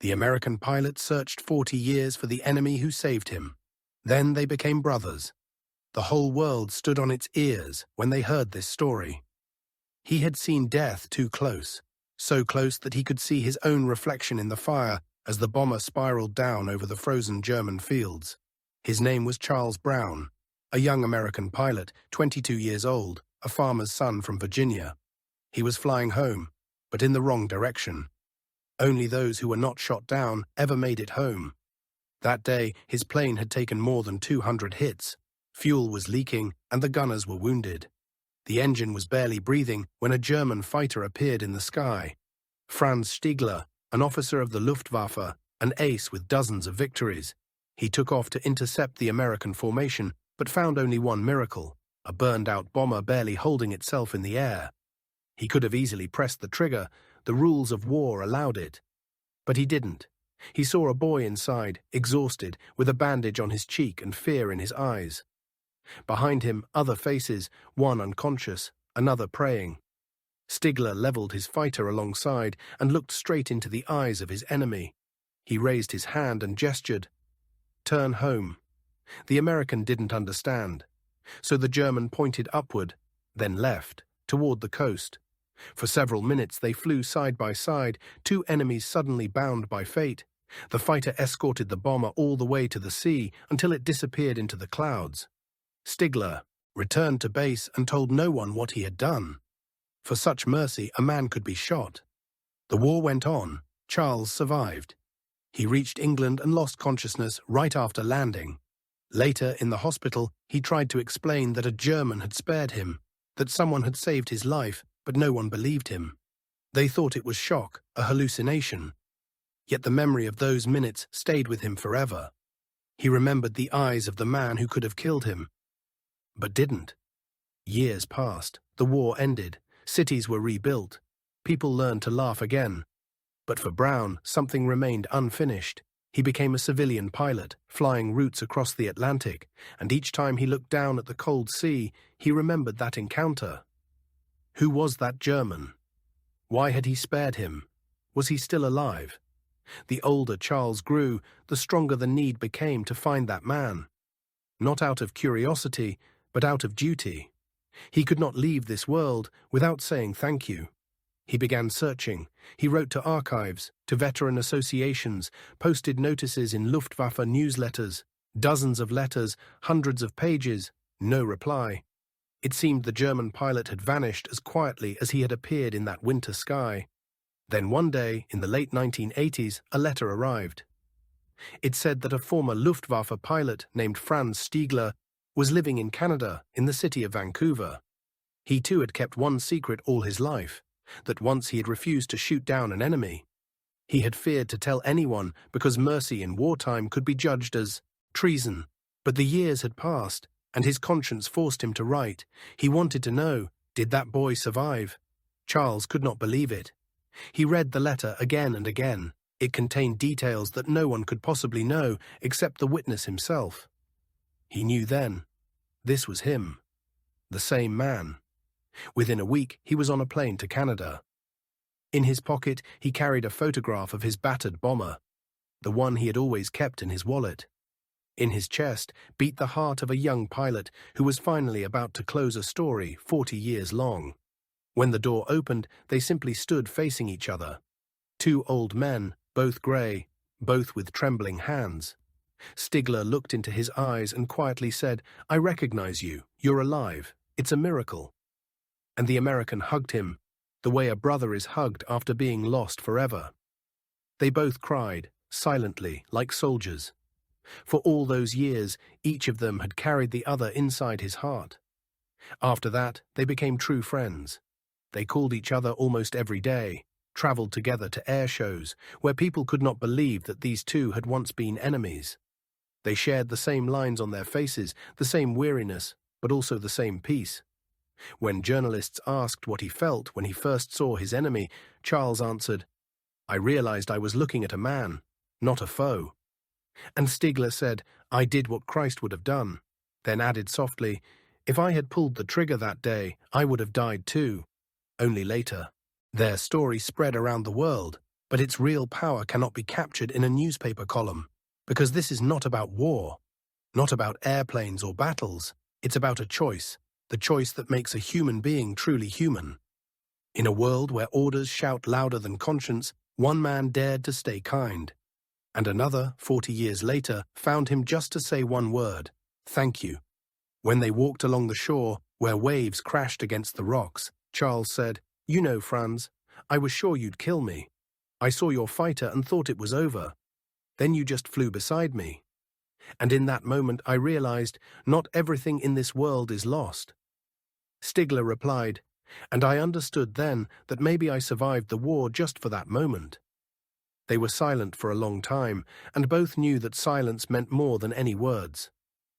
The American pilot searched 40 years for the enemy who saved him. Then they became brothers. The whole world stood on its ears when they heard this story. He had seen death too close, so close that he could see his own reflection in the fire as the bomber spiraled down over the frozen German fields. His name was Charles Brown, a young American pilot, 22 years old, a farmer's son from Virginia. He was flying home, but in the wrong direction. Only those who were not shot down ever made it home. That day, his plane had taken more than 200 hits. Fuel was leaking, and the gunners were wounded. The engine was barely breathing when a German fighter appeared in the sky. Franz Stiegler, an officer of the Luftwaffe, an ace with dozens of victories. He took off to intercept the American formation, but found only one miracle, a burned-out bomber barely holding itself in the air. He could have easily pressed the trigger. The rules of war allowed it. But he didn't. He saw a boy inside, exhausted, with a bandage on his cheek and fear in his eyes. Behind him, other faces, one unconscious, another praying. Stiegler leveled his fighter alongside and looked straight into the eyes of his enemy. He raised his hand and gestured, "Turn home." The American didn't understand. So the German pointed upward, then left, toward the coast. For several minutes they flew side by side, two enemies suddenly bound by fate. The fighter escorted the bomber all the way to the sea until it disappeared into the clouds. Stiegler returned to base and told no one what he had done. For such mercy, a man could be shot. The war went on. Charles survived. He reached England and lost consciousness right after landing. Later, in the hospital, he tried to explain that a German had spared him, that someone had saved his life, but no one believed him. They thought it was shock, a hallucination. Yet the memory of those minutes stayed with him forever. He remembered the eyes of the man who could have killed him, but didn't. Years passed. The war ended. Cities were rebuilt. People learned to laugh again. But for Brown, something remained unfinished. He became a civilian pilot, flying routes across the Atlantic, and each time he looked down at the cold sea, he remembered that encounter. Who was that German? Why had he spared him? Was he still alive? The older Charles grew, the stronger the need became to find that man. Not out of curiosity, but out of duty. He could not leave this world without saying thank you. He began searching. He wrote to archives, to veteran associations, posted notices in Luftwaffe newsletters, dozens of letters, hundreds of pages, no reply. It seemed the German pilot had vanished as quietly as he had appeared in that winter sky. Then one day, in the late 1980s, a letter arrived. It said that a former Luftwaffe pilot named Franz Stiegler was living in Canada, in the city of Vancouver. He too had kept one secret all his life, that once he had refused to shoot down an enemy. He had feared to tell anyone because mercy in wartime could be judged as treason. But the years had passed, and his conscience forced him to write. He wanted to know, did that boy survive? Charles could not believe it. He read the letter again and again. It contained details that no one could possibly know except the witness himself. He knew then. This was him. The same man. Within a week, he was on a plane to Canada. In his pocket, he carried a photograph of his battered bomber, the one he had always kept in his wallet. In his chest beat the heart of a young pilot who was finally about to close a story 40 years long. When the door opened, they simply stood facing each other. Two old men, both grey, both with trembling hands. Stiegler looked into his eyes and quietly said, "I recognize you. You're alive. It's a miracle." And the American hugged him, the way a brother is hugged after being lost forever. They both cried, silently, like soldiers. For all those years, each of them had carried the other inside his heart. After that, they became true friends. They called each other almost every day, traveled together to air shows, where people could not believe that these two had once been enemies. They shared the same lines on their faces, the same weariness, but also the same peace. When journalists asked what he felt when he first saw his enemy, Charles answered, "I realized I was looking at a man, not a foe." And Stiegler said, "I did what Christ would have done," then added softly, "If I had pulled the trigger that day, I would have died too." Only later. Their story spread around the world. But its real power cannot be captured in a newspaper column, because this is not about war, not about airplanes or battles. It's about a choice, the choice that makes a human being truly human. In a world where orders shout louder than conscience, one man dared to stay kind. And another, 40 years later, found him just to say one word: thank you. When they walked along the shore, where waves crashed against the rocks, Charles said, "You know, Franz, I was sure you'd kill me. I saw your fighter and thought it was over. Then you just flew beside me. And in that moment I realized not everything in this world is lost." Stigler replied, "And I understood then that maybe I survived the war just for that moment." They were silent for a long time, and both knew that silence meant more than any words.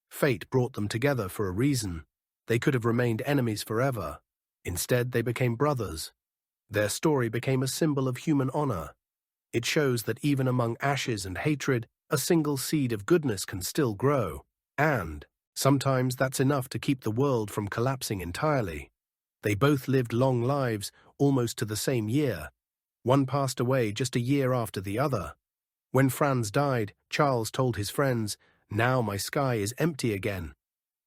Fate brought them together for a reason. They could have remained enemies forever. Instead, they became brothers. Their story became a symbol of human honor. It shows that even among ashes and hatred, a single seed of goodness can still grow. And sometimes that's enough to keep the world from collapsing entirely. They both lived long lives, almost to the same year. One passed away just a year after the other. When Franz died, Charles told his friends, "Now my sky is empty again."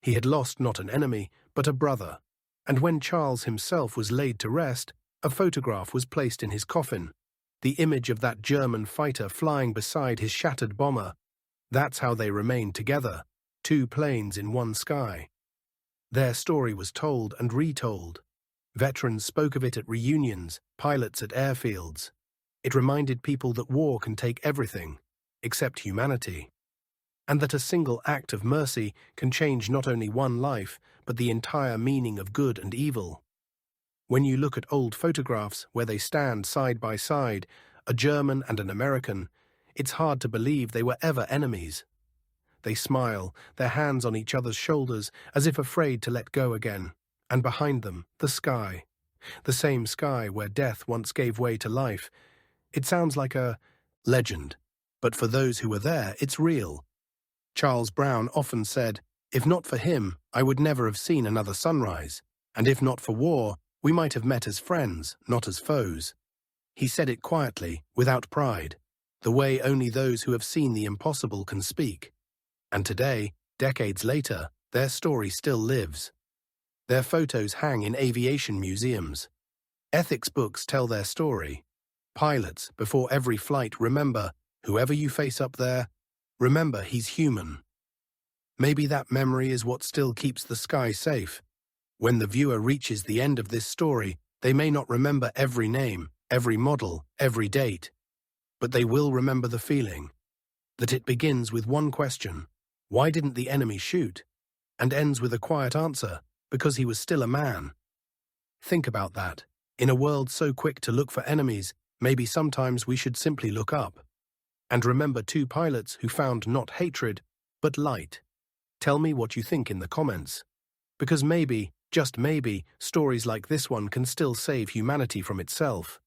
He had lost not an enemy, but a brother. And when Charles himself was laid to rest, a photograph was placed in his coffin, the image of that German fighter flying beside his shattered bomber. That's how they remained together, two planes in one sky. Their story was told and retold. Veterans spoke of it at reunions, pilots at airfields. It reminded people that war can take everything, except humanity, and that a single act of mercy can change not only one life, but the entire meaning of good and evil. When you look at old photographs where they stand side by side, a German and an American, it's hard to believe they were ever enemies. They smile, their hands on each other's shoulders, as if afraid to let go again. And behind them, the sky. The same sky where death once gave way to life. It sounds like a legend, but for those who were there, it's real. Charles Brown often said, "If not for him, I would never have seen another sunrise. And if not for war, we might have met as friends, not as foes." He said it quietly, without pride, the way only those who have seen the impossible can speak. And today, decades later, their story still lives. Their photos hang in aviation museums. Ethics books tell their story. Pilots, before every flight, remember, whoever you face up there, remember he's human. Maybe that memory is what still keeps the sky safe. When the viewer reaches the end of this story, they may not remember every name, every model, every date. But they will remember the feeling. That it begins with one question: why didn't the enemy shoot? And ends with a quiet answer: because he was still a man. Think about that. In a world so quick to look for enemies, maybe sometimes we should simply look up. And remember two pilots who found not hatred, but light. Tell me what you think in the comments. Because maybe, just maybe, stories like this one can still save humanity from itself.